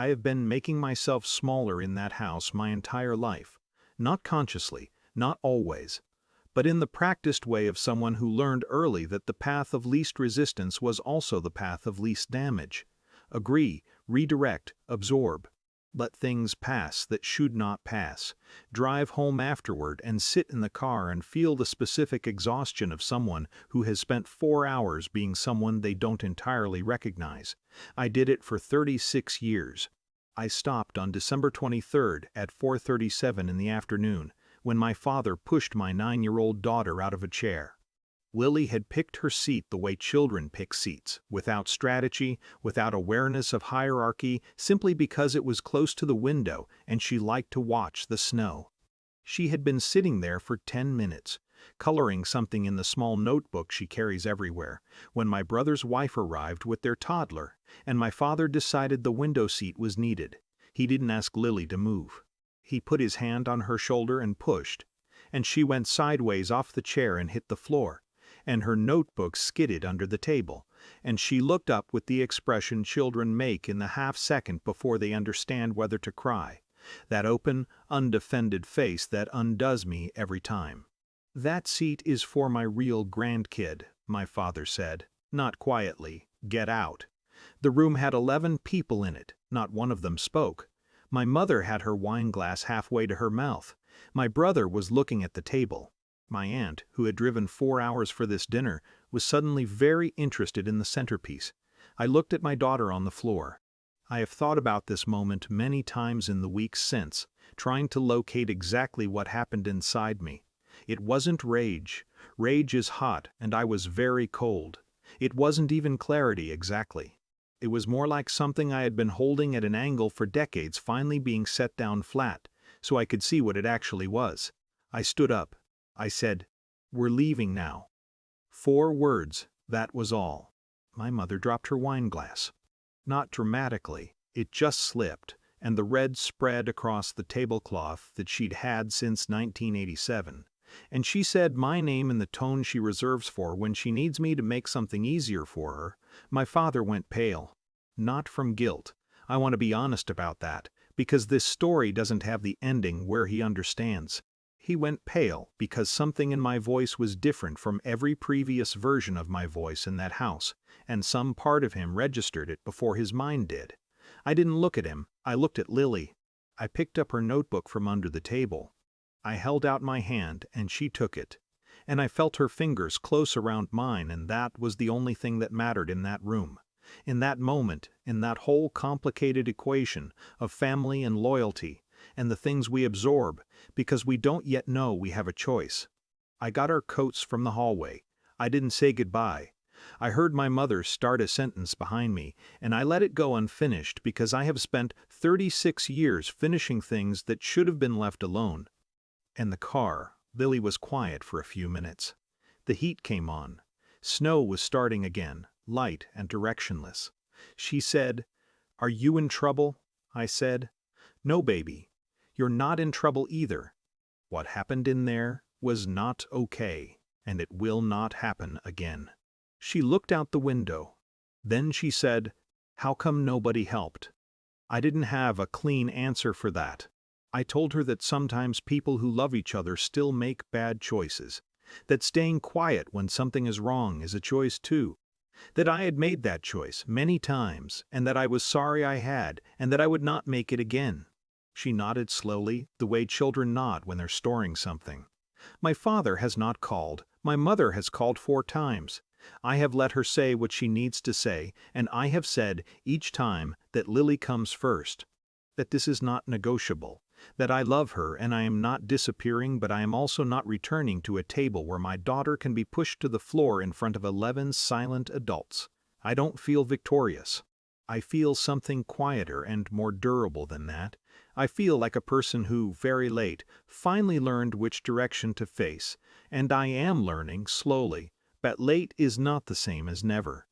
I have been making myself smaller in that house my entire life. Not consciously, not always, but in the practiced way of someone who learned early that the path of least resistance was also the path of least damage. Agree, redirect, absorb. Let things pass that should not pass. Drive home afterward and sit in the car and feel the specific exhaustion of someone who has spent 4 hours being someone they don't entirely recognize. I did it for 36 years. I stopped on December 23rd at 4:37 in the afternoon, when my father pushed my 9-year-old daughter out of a chair. Lily had picked her seat the way children pick seats, without strategy, without awareness of hierarchy, simply because it was close to the window and she liked to watch the snow. She had been sitting there for 10 minutes, coloring something in the small notebook she carries everywhere, when my brother's wife arrived with their toddler, and my father decided the window seat was needed. He didn't ask Lily to move. He put his hand on her shoulder and pushed, and she went sideways off the chair and hit the floor, and her notebook skidded under the table, and she looked up with the expression children make in the half-second before they understand whether to cry, that open, undefended face that undoes me every time. "That seat is for my real grandkid," my father said, not quietly, "Get out." The room had 11 people in it, not one of them spoke. My mother had her wine glass halfway to her mouth. My brother was looking at the table. My aunt, who had driven 4 hours for this dinner, was suddenly very interested in the centerpiece. I looked at my daughter on the floor. I have thought about this moment many times in the weeks since, trying to locate exactly what happened inside me. It wasn't rage. Rage is hot, and I was very cold. It wasn't even clarity exactly. It was more like something I had been holding at an angle for decades finally being set down flat, so I could see what it actually was. I stood up. I said, "We're leaving now." 4 words, that was all. My mother dropped her wine glass. Not dramatically, it just slipped, and the red spread across the tablecloth that she'd had since 1987. And she said my name in the tone she reserves for when she needs me to make something easier for her. My father went pale. Not from guilt. I want to be honest about that, because this story doesn't have the ending where he understands. He went pale because something in my voice was different from every previous version of my voice in that house, and some part of him registered it before his mind did. I didn't look at him, I looked at Lily. I picked up her notebook from under the table. I held out my hand and she took it, and I felt her fingers close around mine, and that was the only thing that mattered in that room. In that moment, in that whole complicated equation of family and loyalty, and the things we absorb, because we don't yet know we have a choice. I got our coats from the hallway. I didn't say goodbye. I heard my mother start a sentence behind me, and I let it go unfinished because I have spent 36 years finishing things that should have been left alone. In the car, Lily was quiet for a few minutes. The heat came on. Snow was starting again, light and directionless. She said, "Are you in trouble?" I said, "No, baby. You're not in trouble either. What happened in there was not okay, and it will not happen again." She looked out the window. Then she said, "How come nobody helped?" I didn't have a clean answer for that. I told her that sometimes people who love each other still make bad choices, that staying quiet when something is wrong is a choice too, that I had made that choice many times, and that I was sorry I had, and that I would not make it again. She nodded slowly, the way children nod when they're storing something. My father has not called. My mother has called 4 times. I have let her say what she needs to say, and I have said each time that Lily comes first, that this is not negotiable, that I love her and I am not disappearing, but I am also not returning to a table where my daughter can be pushed to the floor in front of 11 silent adults. I don't feel victorious. I feel something quieter and more durable than that. I feel like a person who, very late, finally learned which direction to face, and I am learning slowly, but late is not the same as never.